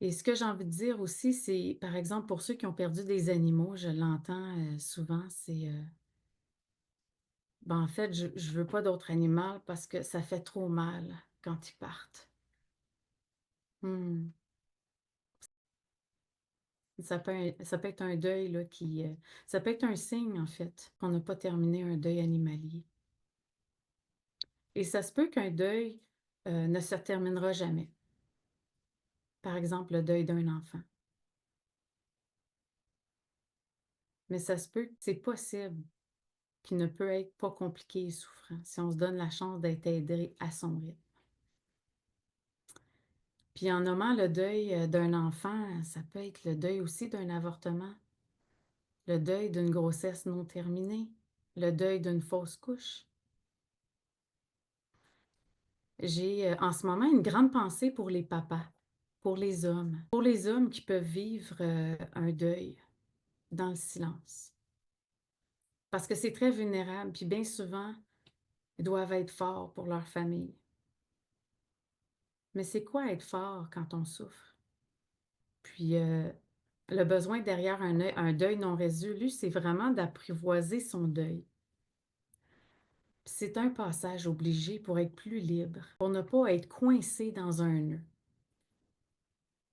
Et ce que j'ai envie de dire aussi, c'est, par exemple, pour ceux qui ont perdu des animaux, je l'entends, souvent, c'est, ben, en fait, je veux pas d'autres animaux parce que ça fait trop mal quand ils partent. Mmh. Ça peut être un deuil là qui, ça peut être un signe en fait qu'on n'a pas terminé un deuil animalier et ça se peut qu'un deuil, ne se terminera jamais. Par exemple, le deuil d'un enfant. Mais ça se peut c'est possible qu'il ne peut être pas compliqué et souffrant si on se donne la chance d'être aidé à son rythme. Puis en nommant le deuil, d'un enfant, ça peut être le deuil aussi d'un avortement, le deuil d'une grossesse non terminée, le deuil d'une fausse couche. J'ai, en ce moment une grande pensée pour les papas, pour les hommes qui peuvent vivre, un deuil dans le silence. Parce que c'est très vulnérable, puis bien souvent, ils doivent être forts pour leur famille. Mais c'est quoi être fort quand on souffre? Puis, le besoin derrière un deuil non résolu, c'est vraiment d'apprivoiser son deuil. C'est un passage obligé pour être plus libre, pour ne pas être coincé dans un nœud.